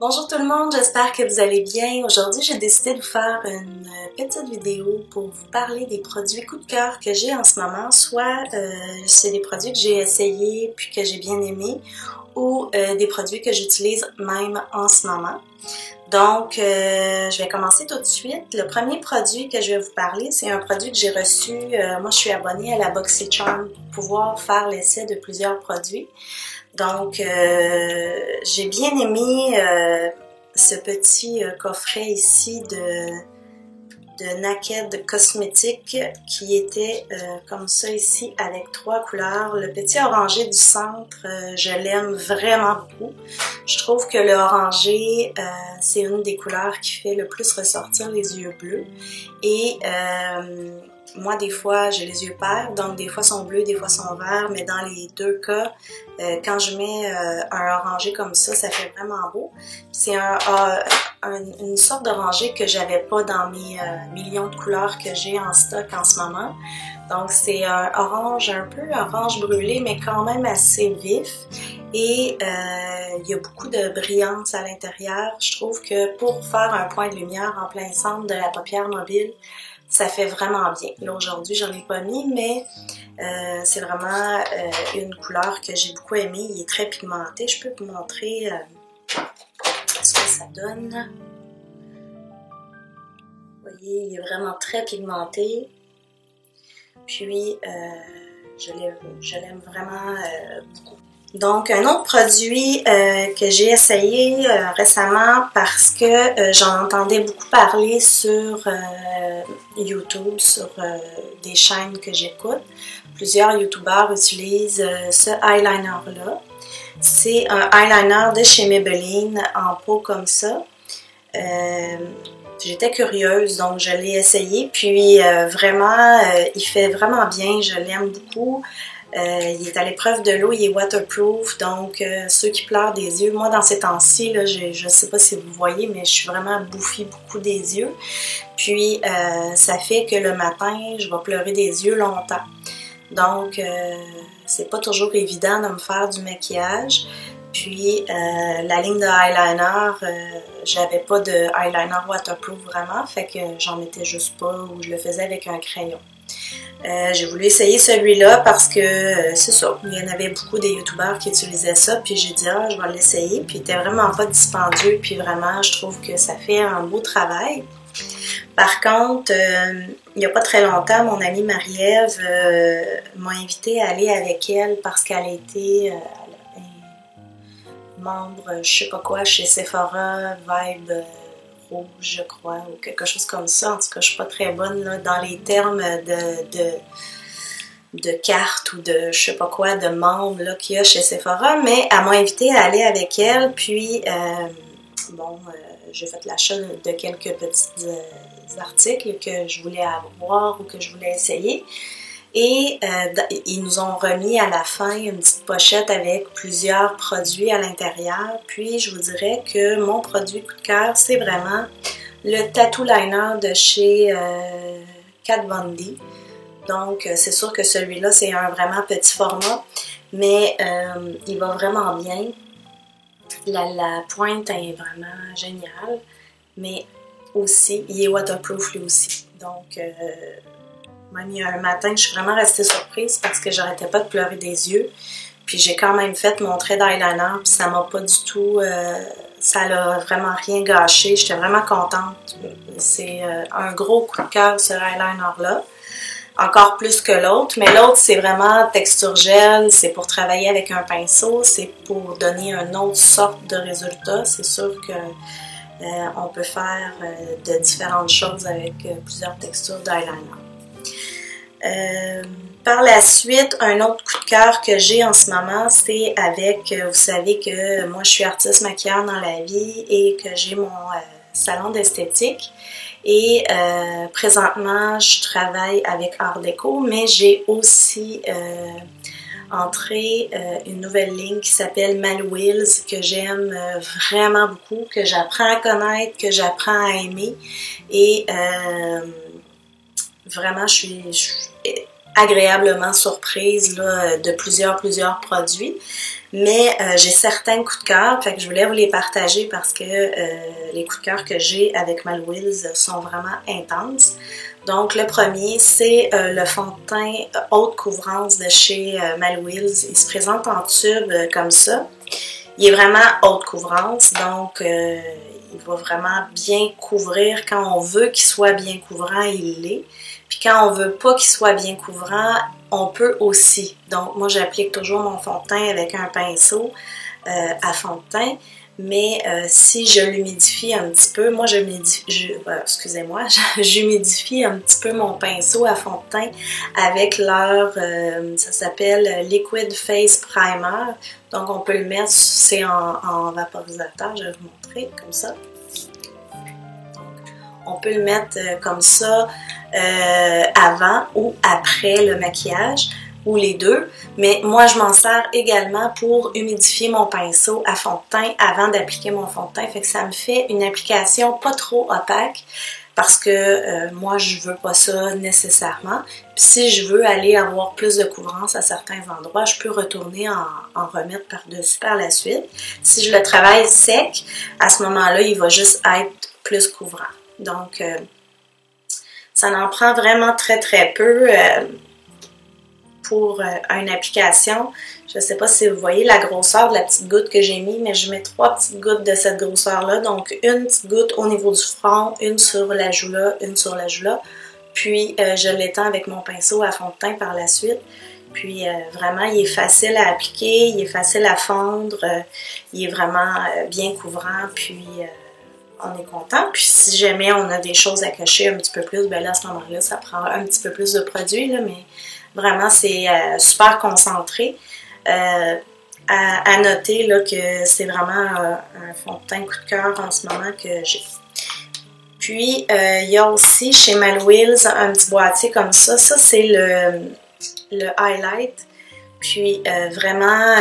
Bonjour tout le monde, j'espère que vous allez bien. Aujourd'hui, j'ai décidé de vous faire une petite vidéo pour vous parler des produits coup de cœur que j'ai en ce moment. Soit c'est des produits que j'ai essayés puis que j'ai bien aimés ou des produits que j'utilise même en ce moment. Donc, je vais commencer tout de suite. Le premier produit que je vais vous parler, c'est un produit que j'ai reçu. Moi, je suis abonnée à la BoxyCharm pour pouvoir faire l'essai de plusieurs produits. Donc, j'ai bien aimé ce petit coffret ici de Naked Cosmetics qui était comme ça ici avec 3 couleurs. Le petit orangé du centre, je l'aime vraiment beaucoup. Je trouve que le orangé, c'est une des couleurs qui fait le plus ressortir les yeux bleus. Et moi, des fois, j'ai les yeux pairs, donc des fois sont bleus, des fois sont verts, mais dans les deux cas, quand je mets un orangé comme ça fait vraiment beau. C'est une sorte d'orangé que j'avais pas dans mes millions de couleurs que j'ai en stock en ce moment. Donc c'est un orange, un peu orange brûlé, mais quand même assez vif. Et il y a beaucoup de brillance à l'intérieur. Je trouve que pour faire un point de lumière en plein centre de la paupière mobile, ça fait vraiment bien. Là, aujourd'hui, j'en ai pas mis, mais c'est vraiment une couleur que j'ai beaucoup aimée. Il est très pigmenté. Je peux vous montrer ce que ça donne. Vous voyez, il est vraiment très pigmenté. Puis, je l'aime vraiment beaucoup. Donc, un autre produit que j'ai essayé récemment parce que j'en entendais beaucoup parler sur YouTube, sur des chaînes que j'écoute. Plusieurs YouTubeurs utilisent ce eyeliner-là. C'est un eyeliner de chez Maybelline en pot comme ça. J'étais curieuse, donc je l'ai essayé. Puis vraiment, il fait vraiment bien, je l'aime beaucoup. Il est à l'épreuve de l'eau, il est waterproof, donc ceux qui pleurent des yeux, moi dans ces temps-ci, là, je sais pas si vous voyez, mais je suis vraiment bouffie beaucoup des yeux. Puis ça fait que le matin, je vais pleurer des yeux longtemps. Donc c'est pas toujours évident de me faire du maquillage. Puis la ligne de eyeliner, j'avais pas de eyeliner waterproof vraiment, fait que j'en mettais juste pas ou je le faisais avec un crayon. J'ai voulu essayer celui-là parce que c'est ça, il y en avait beaucoup des youtubeurs qui utilisaient ça, puis j'ai dit je vais l'essayer, puis il était vraiment pas dispendieux, puis vraiment je trouve que ça fait un beau travail. Par contre, il n'y a pas très longtemps, mon amie Marie-Ève m'a invitée à aller avec elle parce qu'elle était membre, je sais pas quoi, chez Sephora, Vibe rouge, je crois, ou quelque chose comme ça. En tout cas, je suis pas très bonne là, dans les termes de cartes ou de je sais pas quoi, de membres qu'il y a chez Sephora, mais elle m'a invitée à aller avec elle, puis j'ai fait l'achat de quelques petits articles que je voulais avoir ou que je voulais essayer. Et ils nous ont remis à la fin une petite pochette avec plusieurs produits à l'intérieur. Puis je vous dirais que mon produit coup de cœur, c'est vraiment le Tattoo Liner de chez Kat Von D. Donc c'est sûr que celui-là, c'est un vraiment petit format, mais il va vraiment bien. La pointe est vraiment géniale, mais aussi, il est waterproof lui aussi. Donc même il y a un matin, je suis vraiment restée surprise parce que j'arrêtais pas de pleurer des yeux. Puis j'ai quand même fait mon trait d'eyeliner, puis ça m'a pas du tout... ça l'a vraiment rien gâché. J'étais vraiment contente. C'est un gros coup de cœur, ce eyeliner-là. Encore plus que l'autre. Mais l'autre, c'est vraiment texture gel. C'est pour travailler avec un pinceau. C'est pour donner une autre sorte de résultat. C'est sûr que... on peut faire de différentes choses avec plusieurs textures d'eyeliner. Par la suite, un autre coup de cœur que j'ai en ce moment, c'est avec, vous savez que moi je suis artiste maquilleur dans la vie et que j'ai mon salon d'esthétique. Et présentement, je travaille avec Art Déco, mais j'ai aussi entré une nouvelle ligne qui s'appelle Malouils, que j'aime vraiment beaucoup, que j'apprends à connaître, que j'apprends à aimer. Et vraiment, je suis agréablement surprise là, de plusieurs produits. Mais j'ai certains coups de cœur, fait que je voulais vous les partager parce que les coups de cœur que j'ai avec Malouilles sont vraiment intenses. Donc le premier, c'est le fond de teint haute couvrance de chez Malouilles. Il se présente en tube comme ça. Il est vraiment haute couvrance, donc il va vraiment bien couvrir. Quand on veut qu'il soit bien couvrant, il l'est. Puis quand on veut pas qu'il soit bien couvrant, on peut aussi. Donc moi j'applique toujours mon fond de teint avec un pinceau à fond de teint. Mais si je l'humidifie un petit peu, moi j'humidifie un petit peu mon pinceau à fond de teint avec leur, ça s'appelle Liquid Face Primer. Donc on peut le mettre, c'est en vaporisateur, je vais vous montrer comme ça. Donc, on peut le mettre comme ça avant ou après le maquillage, ou les deux, mais moi je m'en sers également pour humidifier mon pinceau à fond de teint avant d'appliquer mon fond de teint, fait que ça me fait une application pas trop opaque parce que moi je veux pas ça nécessairement. Puis si je veux aller avoir plus de couvrance à certains endroits, je peux retourner en remettre par-dessus par la suite. Si je le travaille sec, à ce moment-là, il va juste être plus couvrant. Donc ça en prend vraiment très très peu pour une application. Je ne sais pas si vous voyez la grosseur de la petite goutte que j'ai mis, mais je mets 3 petites gouttes de cette grosseur-là. Donc, une petite goutte au niveau du front, une sur la joue là, une sur la joue là. Puis, je l'étends avec mon pinceau à fond de teint par la suite. Puis, vraiment, il est facile à appliquer, il est facile à fondre, il est vraiment bien couvrant, puis on est content. Puis, si jamais on a des choses à cacher un petit peu plus, ben là, à ce moment-là, ça prend un petit peu plus de produit, là, mais vraiment, c'est super concentré. À noter là, que c'est vraiment un fond de teint coup de cœur en ce moment que j'ai. Puis, il y a aussi chez Malouilles un petit boîtier comme ça. Ça, c'est le highlight. Puis, vraiment,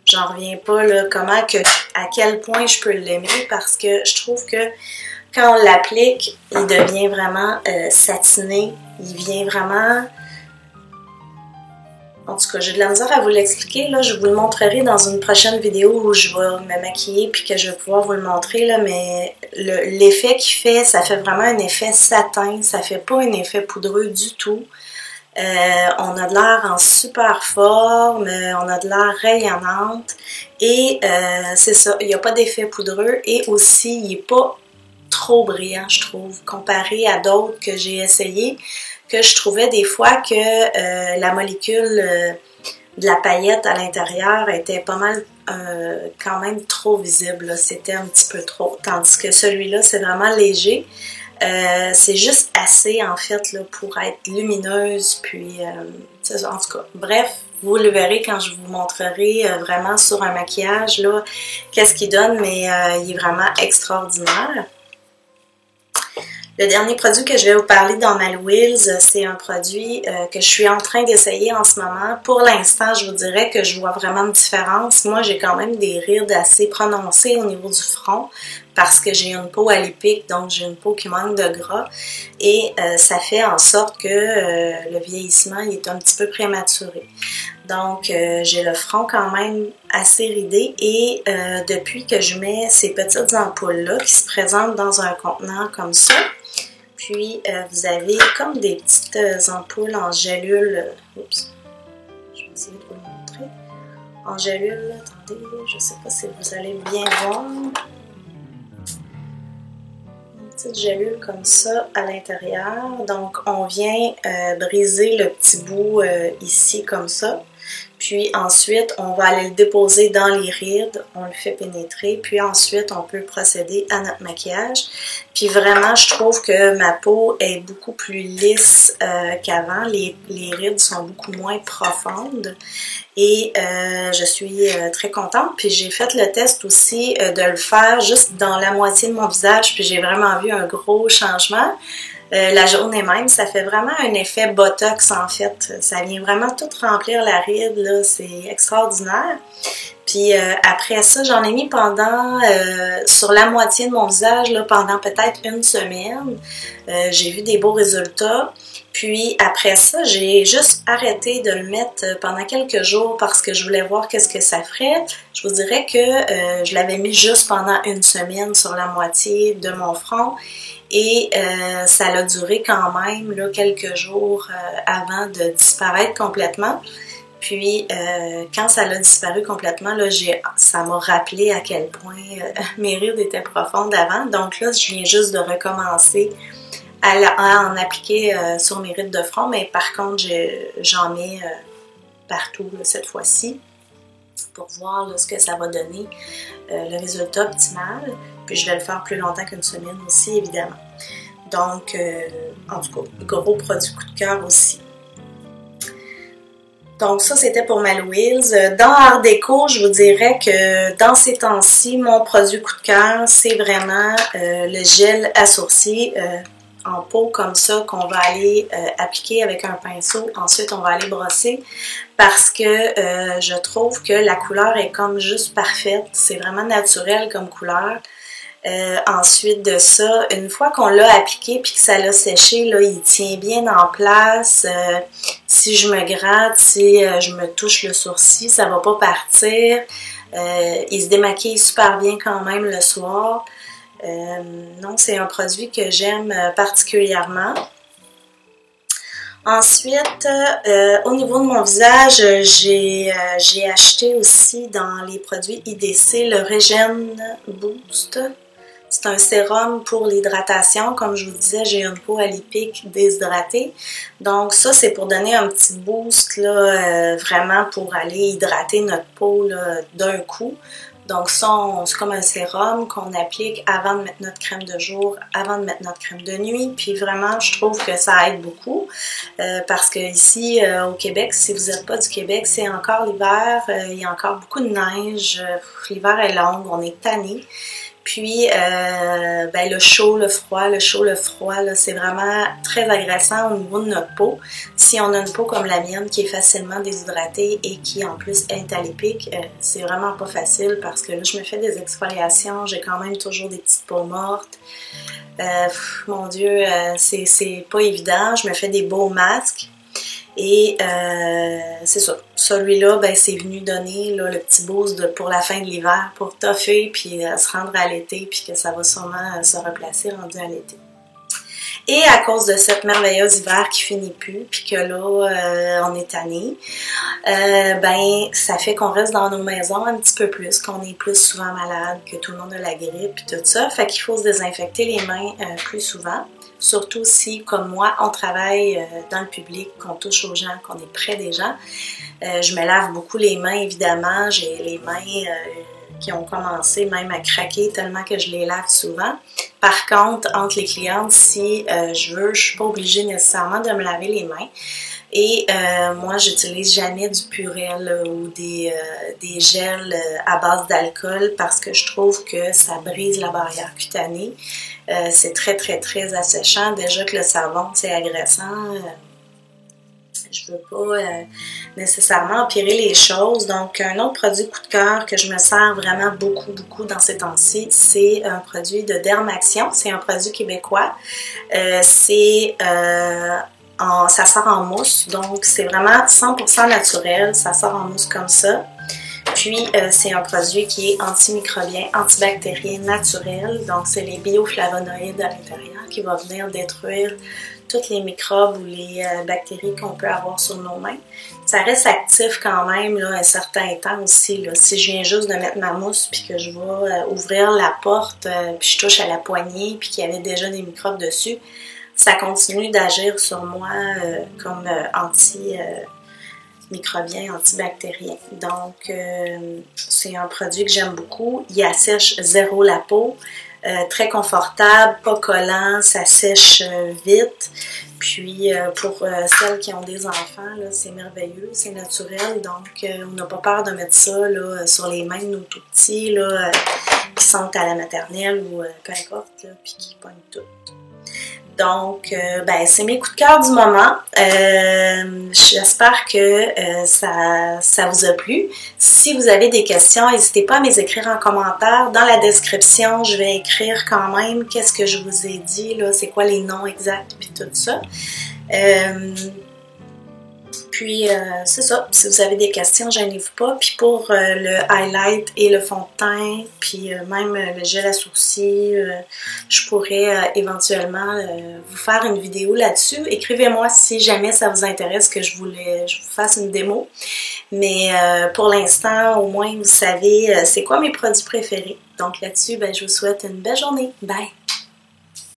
j'en reviens pas là, à quel point je peux l'aimer parce que je trouve que quand on l'applique, il devient vraiment satiné. Il vient vraiment... En tout cas, j'ai de la misère à vous l'expliquer. Là, je vous le montrerai dans une prochaine vidéo où je vais me maquiller puis que je vais pouvoir vous le montrer. Là, mais l'effet qu'il fait, ça fait vraiment un effet satin. Ça fait pas un effet poudreux du tout. On a de l'air en super forme, on a de l'air rayonnante. Et c'est ça, il n'y a pas d'effet poudreux. Et aussi, il n'est pas trop brillant, je trouve, comparé à d'autres que j'ai essayé, que je trouvais des fois que la molécule de la paillette à l'intérieur était pas mal quand même trop visible. C'était un petit peu trop. Tandis que celui-là, c'est vraiment léger. C'est juste assez en fait là, pour être lumineuse. Puis, en tout cas, bref, vous le verrez quand je vous montrerai vraiment sur un maquillage là qu'est-ce qu'il donne, mais il est vraiment extraordinaire. Le dernier produit que je vais vous parler dans Malouilles, c'est un produit que je suis en train d'essayer en ce moment. Pour l'instant, je vous dirais que je vois vraiment une différence. Moi, j'ai quand même des rides assez prononcées au niveau du front parce que j'ai une peau alipique, donc j'ai une peau qui manque de gras. Et ça fait en sorte que le vieillissement il est un petit peu prématuré. Donc, j'ai le front quand même assez ridé et depuis que je mets ces petites ampoules-là qui se présentent dans un contenant comme ça, puis, vous avez comme des petites ampoules en gélule. Oups, je vais essayer de vous le montrer. En gélule, attendez, je ne sais pas si vous allez bien voir. Une petite gélule comme ça à l'intérieur. Donc, on vient briser le petit bout ici comme ça. Puis ensuite, on va aller le déposer dans les rides, on le fait pénétrer, puis ensuite, on peut procéder à notre maquillage. Puis vraiment, je trouve que ma peau est beaucoup plus lisse qu'avant. Les rides sont beaucoup moins profondes et je suis très contente. Puis j'ai fait le test aussi de le faire juste dans la moitié de mon visage, puis j'ai vraiment vu un gros changement. La journée même, ça fait vraiment un effet botox en fait. Ça vient vraiment tout remplir la ride, là, c'est extraordinaire. Puis après ça, j'en ai mis pendant, sur la moitié de mon visage, là, pendant peut-être une semaine. J'ai vu des beaux résultats. Puis après ça, j'ai juste arrêté de le mettre pendant quelques jours parce que je voulais voir qu'est-ce que ça ferait. Je vous dirais que je l'avais mis juste pendant une semaine sur la moitié de mon front et ça a duré quand même là, quelques jours avant de disparaître complètement. Puis quand ça a disparu complètement, là, ça m'a rappelé à quel point mes rides étaient profondes avant. Donc là, je viens juste de recommencer à en appliquer sur mes rides de front, mais par contre, j'en mets partout là, cette fois-ci pour voir là, ce que ça va donner, le résultat optimal. Puis je vais le faire plus longtemps qu'une semaine aussi, évidemment. Donc, en tout cas, gros produit coup de cœur aussi. Donc ça, c'était pour ma Louise. Dans Art Déco, je vous dirais que dans ces temps-ci, mon produit coup de cœur, c'est vraiment le gel à sourcils en pot comme ça qu'on va aller appliquer avec un pinceau. Ensuite, on va aller brosser parce que je trouve que la couleur est comme juste parfaite. C'est vraiment naturel comme couleur. Ensuite de ça, une fois qu'on l'a appliqué puis que ça l'a séché, là, il tient bien en place. Si je me gratte, si je me touche le sourcil, ça va pas partir. Il se démaquille super bien quand même le soir. Donc, c'est un produit que j'aime particulièrement. Ensuite, au niveau de mon visage, j'ai acheté aussi dans les produits IDC le Regen Boost. C'est un sérum pour l'hydratation. Comme je vous disais, j'ai une peau alipique déshydratée. Donc ça, c'est pour donner un petit boost, là, vraiment pour aller hydrater notre peau d'un coup. Donc ça, c'est comme un sérum qu'on applique avant de mettre notre crème de jour, avant de mettre notre crème de nuit. Puis vraiment, je trouve que ça aide beaucoup parce que ici au Québec, si vous n'êtes pas du Québec, c'est encore l'hiver. Il y a encore beaucoup de neige. L'hiver est long, on est tanné. Puis, le chaud, le froid, c'est vraiment très agressant au niveau de notre peau. Si on a une peau comme la mienne qui est facilement déshydratée et qui en plus est alipique, c'est vraiment pas facile parce que là, je me fais des exfoliations, j'ai quand même toujours des petites peaux mortes. Mon Dieu, c'est pas évident. Je me fais des beaux masques. Et c'est ça. Celui-là, c'est venu donner là, le petit boost pour la fin de l'hiver, pour toffer, puis se rendre à l'été, puis que ça va sûrement se replacer rendu à l'été. Et à cause de cette merveilleuse hiver qui finit plus, puis que là, on est tanné, ça fait qu'on reste dans nos maisons un petit peu plus, qu'on est plus souvent malade, que tout le monde a la grippe, puis tout ça. Fait qu'il faut se désinfecter les mains plus souvent. Surtout si, comme moi, on travaille dans le public, qu'on touche aux gens, qu'on est près des gens. Je me lave beaucoup les mains, évidemment. J'ai les mains qui ont commencé même à craquer tellement que je les lave souvent. Par contre, entre les clientes, si je suis pas obligée nécessairement de me laver les mains. Et moi, j'utilise jamais du Purell ou des gels à base d'alcool parce que je trouve que ça brise la barrière cutanée. C'est très, très, très asséchant. Déjà que le savon, c'est agressant. Je veux pas nécessairement empirer les choses. Donc, un autre produit coup de cœur que je me sers vraiment beaucoup, beaucoup dans ces temps-ci, c'est un produit de Dermaction. C'est un produit québécois. Ça sort en mousse, donc c'est vraiment 100% naturel. Ça sort en mousse comme ça. Puis, c'est un produit qui est antimicrobien, antibactérien, naturel. Donc, c'est les bioflavonoïdes à l'intérieur qui vont venir détruire tous les microbes ou les bactéries qu'on peut avoir sur nos mains. Ça reste actif quand même là, un certain temps aussi. Là. Si je viens juste de mettre ma mousse puis que je vais ouvrir la porte puis je touche à la poignée puis qu'il y avait déjà des microbes dessus, ça continue d'agir sur moi comme antimicrobien, antibactérien. Donc, c'est un produit que j'aime beaucoup. Il assèche zéro la peau. Très confortable, pas collant, ça sèche vite. Puis pour celles qui ont des enfants, là, c'est merveilleux, c'est naturel. Donc on n'a pas peur de mettre ça là, sur les mains de nos tout petits là, qui sont à la maternelle ou peu importe, là, puis qui pognent tout. Donc, ben, c'est mes coups de cœur du moment. J'espère que ça vous a plu. Si vous avez des questions, n'hésitez pas à me les écrire en commentaire. Dans la description, je vais écrire quand même qu'est-ce que je vous ai dit, là, c'est quoi les noms exacts, puis tout ça. Puis, c'est ça. Si vous avez des questions, gênez-vous pas. Puis pour le highlight et le fond de teint, puis même le gel à sourcils, je pourrais éventuellement vous faire une vidéo là-dessus. Écrivez-moi si jamais ça vous intéresse que je vous fasse une démo. Mais pour l'instant, au moins, vous savez c'est quoi mes produits préférés. Donc là-dessus, ben, je vous souhaite une belle journée. Bye!